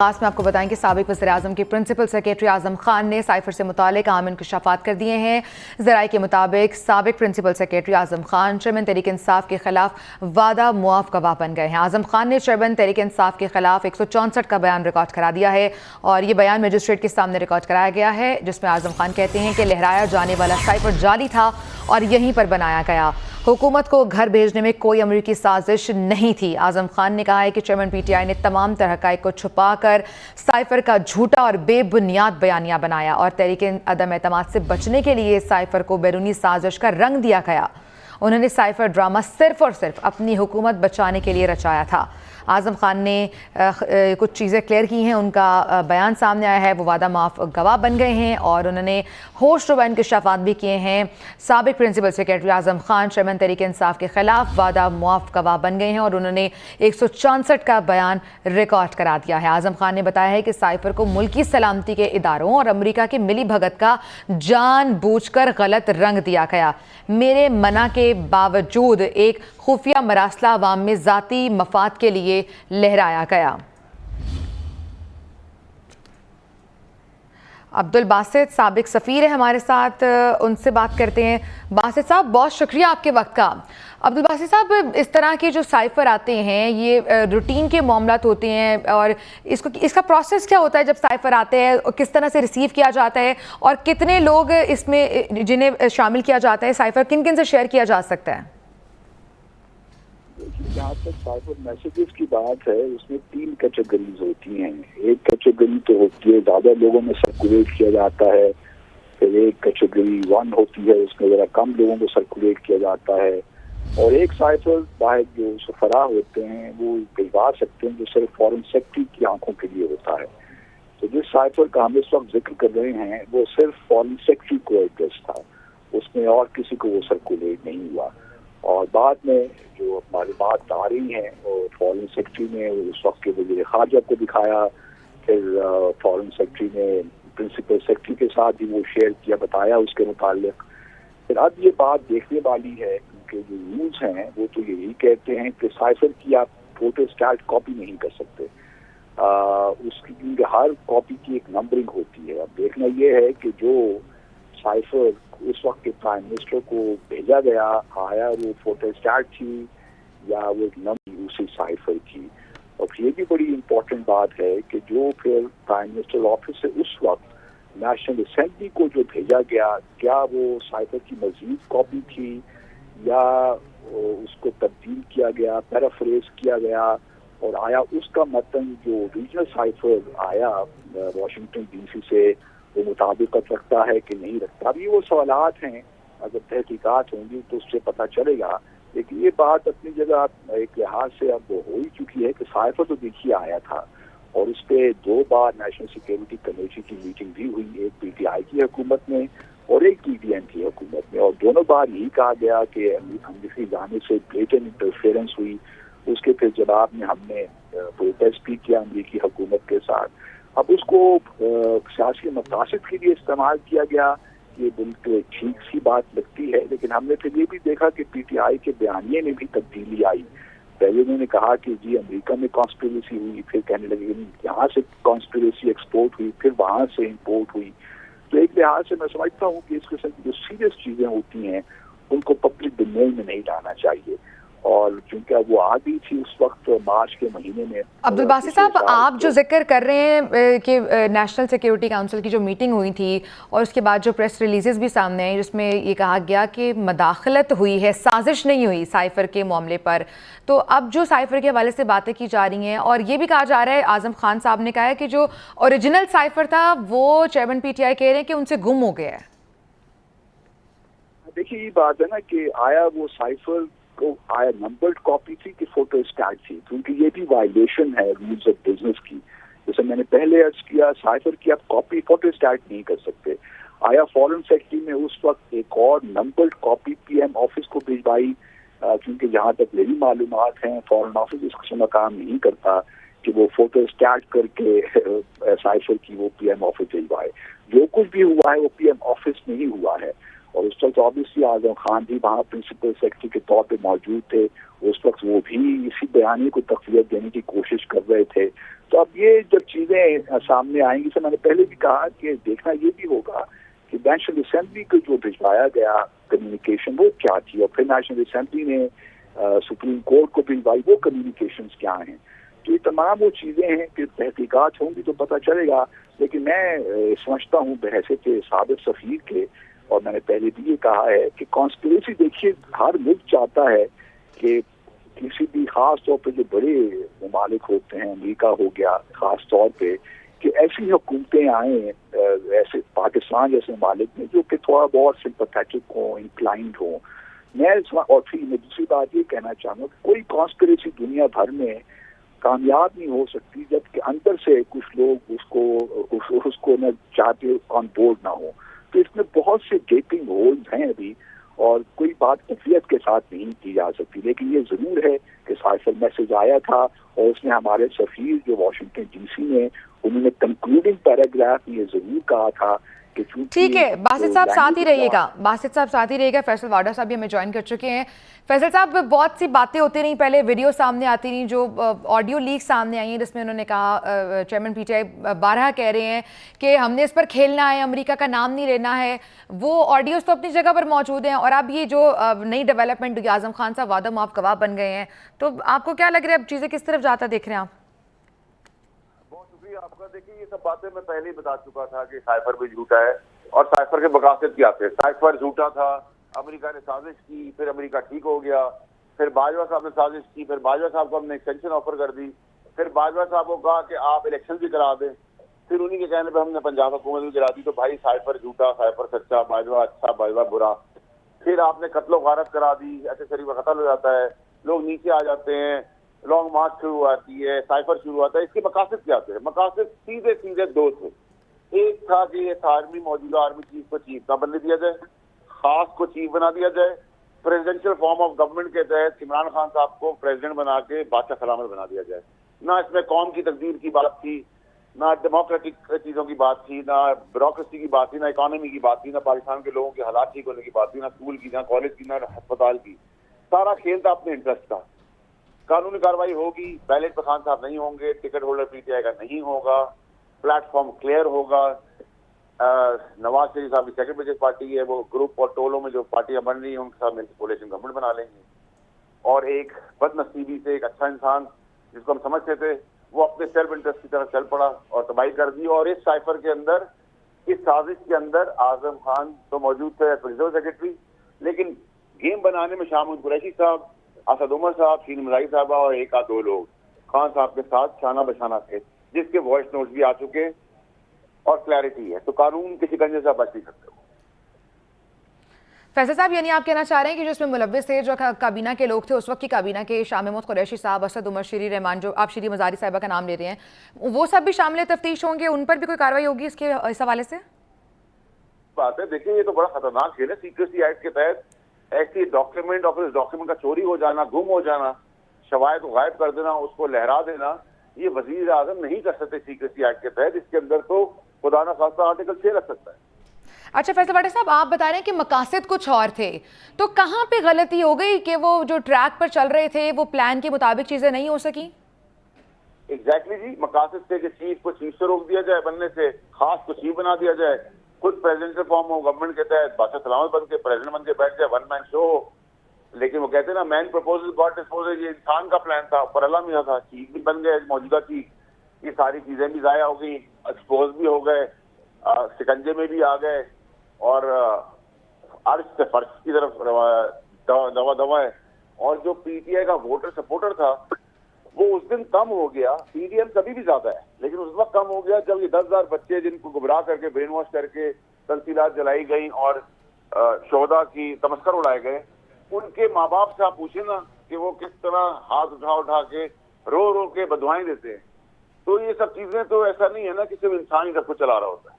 में आपको बताएं कि साबिक वज़ीर-ए-आज़म के प्रिंसिपल सेक्रेटरी आज़म खान ने साइफर से मुतालिक अहम इंकशाफात कर दिए हैं। ज़राए के मुताबिक साबिक principal secretary Azam Khan chairman Tehreek Insaf के खिलाफ वादा मुआफ गवाह बन गए हैं। आज़म खान ने चेयरमैन तहरीक इंसाफ के खिलाफ 164 का बयान रिकॉर्ड करा दिया है और ये बयान मजिस्ट्रेट के सामने रिकॉर्ड कराया गया है, जिसमें आज़म खान कहते हैं कि लहराया जाने वाला साइफर जाली था और यहीं पर बनाया गया। हुकूमत को घर भेजने में कोई अमरीकी साजिश नहीं थी। आज़म खान ने कहा है कि चेयरमैन पीटीआई ने तमाम तरह को छुपाकर साइफर का झूठा और बेबुनियाद बयानिया बनाया और तहरीक अदम एतमाद से बचने के लिए साइफर को बैरूनी साजिश का रंग दिया गया। उन्होंने साइफर ड्रामा सिर्फ और सिर्फ अपनी हुकूमत बचाने के लिए रचाया था। आज़म खान ने कुछ चीज़ें क्लियर की हैं, उनका बयान सामने आया है, वो वादा माफ़ गवाह बन गए हैं और उन्होंने होश रुबा इंकशाफात भी किए हैं। साबिक principal secretary Azam Khan chairman Tehreek Insaf के खिलाफ वादा माफ़ गवाह बन गए हैं और उन्होंने 164 का बयान रिकॉर्ड करा दिया है। आज़म खान ने बताया है कि साइफर को मुल्की सलामती के इदारों और अमरीका की मिली भगत का जानबूझकर गलत रंग दिया गया। मेरे मना के बावजूद एक खुफिया मरासला अवाम में ज़ाती मफाद के लिए लहराया गया। अब्दुल बासित साबिक सफ़ीर है हमारे साथ, उनसे बात करते हैं। बासित साहब, बहुत शुक्रिया आपके वक्त का। अब्दुल बासित साहब, इस तरह के जो साइफर आते हैं ये रूटीन के मामलात होते हैं और इसका प्रोसेस क्या होता है जब साइफर आते हैं, किस तरह से रिसीव किया जाता है और कितने लोग इसमें जिन्हें शामिल किया जाता है, साइफर किन किन से शेयर किया जा सकता है? जहाँ तक साइफर मैसेजेस की बात है, उसमें 3 कैटेगरीज होती हैं। एक कैटेगरी तो होती है ज़्यादा लोगों में सर्कुलेट किया जाता है, फिर एक कैटेगरी 1 होती है, उसमें ज़रा कम लोगों को सर्कुलेट किया जाता है, और एक साइफर बाहर जो सफरा होते हैं वो भिजवा सकते हैं, जो सिर्फ फॉरेन सेक्रेटरी की आंखों के लिए होता है। तो जिस साइफर का हम इस वक्त जिक्र कर रहे हैं वो सिर्फ फॉरेन सेक्रेटरी को एड्रेस था, उसमें और किसी को वो सर्कुलेट नहीं हुआ। और बाद में जो मालूमात आ रही हैं वो फॉरेन सेक्रेटरी ने उस वक्त के वज़ीर ख़ारजा को दिखाया, फिर फॉरेन सेक्रेटरी ने प्रिंसिपल सेक्रेटरी के साथ भी वो शेयर किया, बताया उसके मुतालिक। फिर अब ये बात देखने वाली है क्योंकि जो रूल्स हैं वो तो यही कहते हैं कि साइफर की आप फोटो स्टैट कॉपी नहीं कर सकते, उसकी क्योंकि हर कॉपी की एक नंबरिंग होती है। अब देखना ये है कि जो साइफर उस वक्त के प्राइम मिनिस्टर को भेजा गया आया वो फोटो स्टैट थी या वो नंबर उसी साइफर की। और ये भी बड़ी इम्पोर्टेंट बात है कि जो फिर प्राइम मिनिस्टर ऑफिस से उस वक्त नेशनल असेंबली को जो भेजा गया, क्या वो साइफर की मजीद कॉपी थी या उसको तब्दील किया गया, पैराफ्रेज किया गया और आया उसका मतन जो रीजनल साइफर आया वाशिंगटन डीसी से वो मुताबिकत रखता है कि नहीं रखता। अभी वो सवालात हैं, अगर तहकीकात होंगी तो उससे पता चलेगा। लेकिन ये बात अपनी जगह एक लिहाज से अब हो ही चुकी है कि साइफर तो देखिए आया था और उस पर 2 बार नेशनल सिक्योरिटी कमेटी की मीटिंग भी हुई, एक पीटीआई की हुकूमत में और एक पीडीएम की हुकूमत में, और दोनों बार यही कहा गया कि अमरीकी जाने से ब्लेटेंट इंटरफेरेंस हुई। उसके फिर जवाब में हमने प्रोटेस्ट भी किया अमरीकी हुकूमत के साथ। अब उसको सियासी मकासद के लिए इस्तेमाल किया गया, ये बिल्कुल ठीक सी बात लगती है। लेकिन हमने फिर ये भी देखा कि पीटीआई के बयानिए में भी तब्दीली आई। पहले उन्होंने कहा कि जी अमेरिका में कॉन्स्पिरेसी हुई, फिर कहने लगे यहाँ से कॉन्स्पिरेसी एक्सपोर्ट हुई, फिर वहाँ से इंपोर्ट हुई। तो एक लिहाज से मैं समझता हूँ कि इस किस्म की जो सीरियस चीज़ें होती हैं उनको पब्लिक डोमेन में नहीं लाना चाहिए, और क्योंकि वो आ गई थी उस वक्त मार्च के महीने में। अब्दुल बासित साहब, आप जो जिक्र कर रहे हैं कि नेशनल सिक्योरिटी काउंसिल की जो मीटिंग हुई थी और उसके बाद जो प्रेस रिलीजेस भी सामने आई जिसमें ये कहा गया कि मदाखलत हुई है, साजिश नहीं हुई साइफर के मामले पर, तो अब जो साइफर के हवाले से बातें की जा रही हैं और ये भी कहा जा रहा है, आज़म खान साहब ने कहा है कि जो ओरिजिनल साइफर था वो चेयरमैन पीटीआई कह रहे हैं कि उनसे गुम हो गया है। देखिए ये बात है ना कि आया वो साइफर को आया नंबर्ड कॉपी थी कि फोटो स्टैट थी, क्योंकि ये भी वायलेशन है रूल्स ऑफ बिजनेस की। जैसे मैंने पहले अर्ज किया, साइफर की आप कॉपी फोटो स्टैट नहीं कर सकते। आया फॉरेन सेक्रेटरी ने उस वक्त एक और नंबर्ड कॉपी पीएम ऑफिस को भिजवाई, क्योंकि जहाँ तक मेरी मालूमात हैं फॉरेन ऑफिस इस किस्म का काम नहीं करता कि वो फोटो स्टैट करके साइफर की वो पीएम ऑफिस भिजवाए। जो कुछ भी हुआ है वो पीएम ऑफिस में ही हुआ है और उस वक्त ऑब्वियसली आजम खान भी वहाँ प्रिंसिपल सेक्रेटरी के तौर पे मौजूद थे। उस वक्त वो भी इसी बयानी को तक़वियत देने की कोशिश कर रहे थे। तो अब ये जब चीज़ें सामने आएंगी, तो मैंने पहले भी कहा कि देखना ये भी होगा कि नेशनल असेंबली को जो भिजवाया गया कम्युनिकेशन वो क्या थी, और फिर नेशनल असेंबली ने सुप्रीम कोर्ट को भिजवाई, वो कम्युनिकेशंस क्या हैं। तो ये तमाम वो चीज़ें हैं कि तहकीकात होंगी तो पता चलेगा। लेकिन मैं समझता हूँ बहैसियत साबिक़ सफ़ीर के, और मैंने पहले भी ये कहा है कि कॉन्स्पिरेसी, देखिए हर मुल्क चाहता है कि किसी भी ख़ास तौर पे जो बड़े ममालिक होते हैं, अमेरिका हो गया ख़ास तौर पे, कि ऐसी हुकूमतें आएँ ऐसे पाकिस्तान जैसे ममालिक में जो कि थोड़ा बहुत सिंपैथेटिक हों, इंक्लाइंड हों। और फिर मैं दूसरी बात ये कहना चाहूँगा कि कोई कॉन्स्पिरेसी दुनिया भर में कामयाब नहीं हो सकती जबकि अंदर से कुछ लोग उसको न चाहते ऑन बोर्ड ना हो। तो इसमें बहुत से गेपिंग होल्स हैं अभी, और कोई बात कफियत के साथ नहीं की जा सकती। लेकिन ये जरूर है कि साइफर मैसेज आया था, और उसमें हमारे सफीर जो वाशिंगटन डीसी में, उन्होंने कंक्लूडिंग पैराग्राफ में ये जरूर कहा था कि ठीक है, बासित साहब साथ ही रहिएगा, बासित साहब साथ ही रहिएगा। फैसल वाडा साहब भी हमें ज्वाइन कर चुके हैं। फैसल साहब, बहुत सी बातें होती रही, पहले वीडियो सामने आती रही, जो ऑडियो लीक सामने आई है जिसमें उन्होंने कहा, चेयरमैन पीटीआई बारहा कह रहे हैं कि हमने इस पर खेलना है, अमेरिका का नाम नहीं लेना है। वो ऑडियोज तो अपनी जगह पर मौजूद हैं, और अब ये जो नई डेवलपमेंट, आजम खान साहब वादा माफ गवाह बन गए हैं, तो आपको क्या लग रहा है अब चीज़ें किस तरफ जाता देख रहे हैं आप? आपका देखिए, ये सब बातें मैं पहले ही बता चुका था कि साइफर भी झूठा है, और साइफर के मकासद क्या थे। साइफर झूठा था, अमेरिका ने साजिश की, फिर अमेरिका ठीक हो गया, फिर बाजवा साहब ने साजिश की, फिर बाजवा साहब को हमने एक्सटेंशन ऑफर कर दी, फिर बाजवा साहब को कहा कि आप इलेक्शन भी करा दें, फिर उन्हीं के कहने पर हमने पंजाब हुकूमत भी गिरा दी। तो भाई साइफर झूठा, साइफर सच्चा, बाजवा अच्छा, बाजवा बुरा। फिर आपने कत्लो गारत करा दी, ऐसे शरीफ का कत्ल हो जाता है, लोग नीचे आ जाते हैं, लॉन्ग मार्च शुरू आती है, साइफर शुरू आता है। इसके मकासद क्या थे? मकासद सीधे सीधे दो थे। एक था कि इस आर्मी, मौजूदा आर्मी चीफ को चीफ ना बनने दिया जाए, खास को चीफ बना दिया जाए, प्रेसिडेंशियल फॉर्म ऑफ गवर्नमेंट के तहत इमरान खान साहब को प्रेसिडेंट बना के बादशाह सलामत बना दिया जाए। ना इसमें कौम की तकदीर की बात थी, ना डेमोक्रेटिक चीजों की बात थी, ना ब्यूरोक्रेसी की बात थी, ना इकोनॉमी की बात थी, ना पाकिस्तान के लोगों के हालात ठीक होने की बात थी, ना स्कूल की, ना कॉलेज की, ना अस्पताल की। सारा खेल था अपने इंटरेस्ट का। कानूनी कार्रवाई होगी, बैलेट पर खान साहब नहीं होंगे, टिकट होल्डर पीटीआई का नहीं होगा, प्लेटफॉर्म क्लियर होगा। नवाज शरीफ साहब की सेकंड बिगेस्ट पार्टी है, वो ग्रुप और टोलों में जो पार्टियां बन रही हैं उनके साथ मिलकर कोalition गवर्नमेंट बना लेंगे, और एक बदनसीबी से एक अच्छा इंसान जिसको हम समझते थे वो अपने सेल्फ इंटरेस्ट की तरफ चल पड़ा और तबाही कर दी। और इस साइफर के अंदर, इस साजिश के अंदर आजम खान तो मौजूद थे प्रिंसिपल सेक्रेटरी, लेकिन गेम बनाने में शामिल कुरैशी साहब, असद उमर साहब, शीन मजाई साहबा और एक आध दो लोग खान साहब के साथ शाना बशाना थे, जिसके वॉइस नोट्स भी आ चुके और क्लैरिटी है। तो कानून के शिकंजे से बच नहीं सकते। फैसल साहब, यानी आप कहना चाह रहे हैं कि जो इसमें मुलव्विस थे, जो काबीना के लोग थे उस वक्त की काबीना के, शाह महमूद कुरैशी साहब, असद उमर, शीरी रहमान, जो आप शीरी मजारी साहिबा का नाम ले रहे हैं, वो सब भी शामिल तफ्तीश होंगे, उन पर भी कोई कार्रवाई होगी इसके इस हवाले से? बात है, देखिए ये तो बड़ा खतरनाक खेल है। सीक्रेसी एक्ट के तहत ऐसी डॉक्यूमेंट और फिर डॉक्यूमेंट का चोरी हो जाना, गुम हो जाना, शवायद को गायब कर देना, उसको लहरा देना, ये वजीर आजम नहीं कर सकते सीक्रेसी एक्ट के तहत। इसके अंदर तो खुदा ना खास्ता आर्टिकल 6 रख सकता है। अच्छा फैसल वाडा साहब, आप बता रहे हैं कि मकासद कुछ और थे, तो कहाँ पे गलती हो गई कि वो जो ट्रैक पर चल रहे थे वो प्लान के मुताबिक चीजें नहीं हो सकी? एग्जैक्टली जी, मकासद थे कि चीफ को चीफ से रोक दिया जाए बनने से, खास को चीफ बना दिया जाए, खुद प्रेसिडेंशियल फॉर्म हो गवर्नमेंट के तहत बादशाह सलामत बन के प्रेसिडेंट बन के बैठ जाए, वन मैन शो हो। लेकिन वो कहते हैं ना, मैन प्रपोजल गॉड डिस्पोजल, ये इंसान का प्लान था, ऊपर अल्लाह मियां था, चीफ भी बन गए मौजूदा चीफ। ये सारी चीजें भी जाया हो गई, एक्सपोज भी हो गए, शिकंजे में भी आ गए, और अर्श से फर्श की तरफ दवा है। और जो पीटीआई का वोटर सपोर्टर था वो उस दिन कम हो गया, पीडीएम कभी भी ज्यादा है, लेकिन उस वक्त कम हो गया जब ये 10,000 बच्चे जिनको गुमराह करके ब्रेन वॉश करके तंसीलात जलाई गई और शोहदा की तमस्कर उड़ाए गए, उनके माँ बाप से आप पूछे ना कि वो किस तरह हाथ उठा के रो रो के बदुआएं देते हैं। तो ये सब चीजें तो ऐसा नहीं है ना कि सिर्फ इंसान ही सब कुछ चला रहा होता है।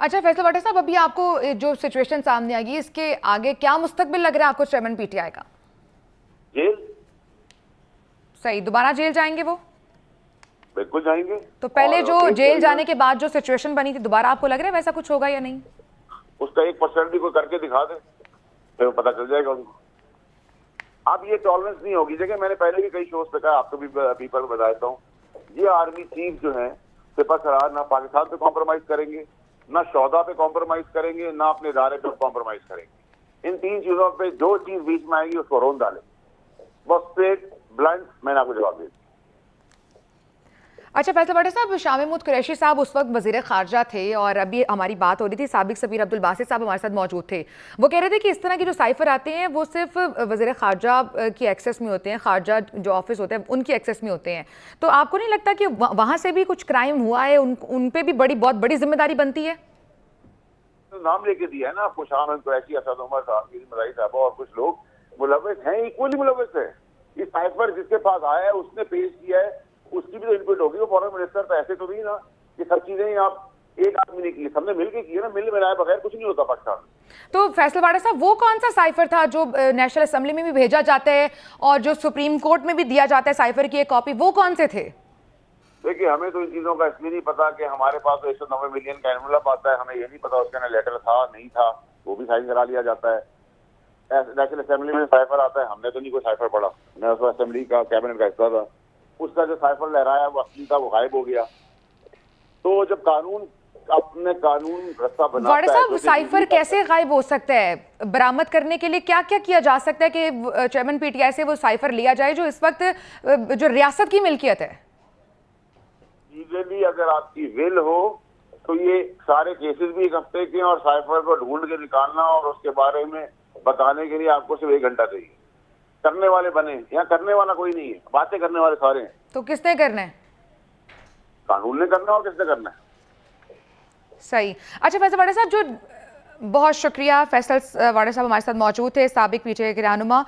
अच्छा फैसल वाडा साहब, अभी आपको जो सिचुएशन सामने आ गई, इसके आगे क्या मुस्तकबिल लग रहा है आपको चेयरमैन पीटीआई का? जेल। सही, दोबारा जेल जाएंगे वो? बिल्कुल जाएंगे। तो पहले जो जेल जाने के बाद जो सिचुएशन बनी थी, दोबारा आपको लग रहा है वैसा कुछ होगा या नहीं? उसका 1% भी कोई करके दिखा दे, फिर पता चल जाएगा उनको। अब ये टॉलरेंस नहीं होगी। देखिए, मैंने पहले भी कई शोज पे कहा, आपको भी पीपल को बता देता हूँ, ये आर्मी चीफ जो है सिपा सलार ना पाकिस्तान पे कॉम्प्रोमाइज करेंगे, ना शौदा पे कॉम्प्रोमाइज करेंगे, ना अपने इदारे पे कॉम्प्रोमाइज करेंगे। इन 3 चीजों पे जो चीज बीच में आएगी उसको रोन डाले, बस स्ट्रेट ब्लाइंड मैंने आपको जवाब दिया। अच्छा फैसल भट्ट साहब, शाह महमूद कुरैशी साहब उस वक्त वज़ीर ख़ारजा थे और अभी हमारी बात हो रही थी, साबिक सफ़ीर अब्दुल बासित साहब हमारे साथ मौजूद थे। वो कह रहे थे कि इस तरह के जो साइफ़र आते हैं वो सिर्फ वज़ीर ख़ारजा की एक्सेस में होते हैं, ख़ारजा जो ऑफिस होते हैं उनकी एक्सेस में होते हैं। तो आपको नहीं लगता कि वहाँ से भी कुछ क्राइम हुआ है, उन पर भी बहुत बड़ी जिम्मेदारी बनती है? तो नाम लेके दिया है ना आपको, शाह महमूद कुरैशी, असद उमर साहब, मदाई साहब और कुछ लोग मुलव्वस हैं, इक्वली मुलव्वस है। इस साइफर जिसके पास आया है उसने पेश किया है, उसकी भी तो इनपुट होगी। वो फॉरेन मिनिस्टर तो ऐसे तो नहीं ना, ये सब चीजें आप एक आदमी ने की, सबने मिलकर की है ना, मिल मिलाए बगैर कुछ नहीं होता पाकिस्तान में। तो फैसल वाड़ा साहब, वो कौन सा साइफर था जो नेशनल असेंबली में भी भेजा जाता है और जो सुप्रीम कोर्ट में भी दिया जाता है साइफर की एक कॉपी, वो कौन से थे? देखिए, हमें तो इन चीजों का इसलिए नहीं पता कि हमारे पास तो 190 मिलियन का एनवलप आता है, हमें ये नहीं पता उसका लेटर था नहीं था, वो भी साइन करा लिया जाता है। नेशनल असेंबली में साइफर आता है, हमने तो नहीं कोई साइफर पढ़ा, मैं उस असेंबली का कैबिनेट का हिस्सा था, उसका जो साइफर लहराया वो असली था, वो गायब हो गया। तो जब कानून अपने कानून रास्ता बनाता वाड़ा साहब, है, साइफर कैसे गायब हो सकता है? बरामद करने के लिए क्या क्या किया जा सकता है कि चेयरमैन पीटीआई से वो साइफर लिया जाए जो इस वक्त जो रियासत की मिल्कियत है? लीगली अगर आपकी विल हो तो ये सारे केसेस भी 1 हफ्ते के, और साइफर को ढूंढ के निकालना और उसके बारे में बताने के लिए आपको सिर्फ 1 घंटा चाहिए। करने वाले बने, यहाँ करने वाला कोई नहीं है, बातें करने वाले सारे हैं। तो किसने करना है? कानून ने करना और किसने करना है। सही। अच्छा फैसल वाड़ा साहब, जो बहुत शुक्रिया, फैसल वाड़ा साहब हमारे साथ मौजूद थे, साबिक पीटीआई के रहनुमा।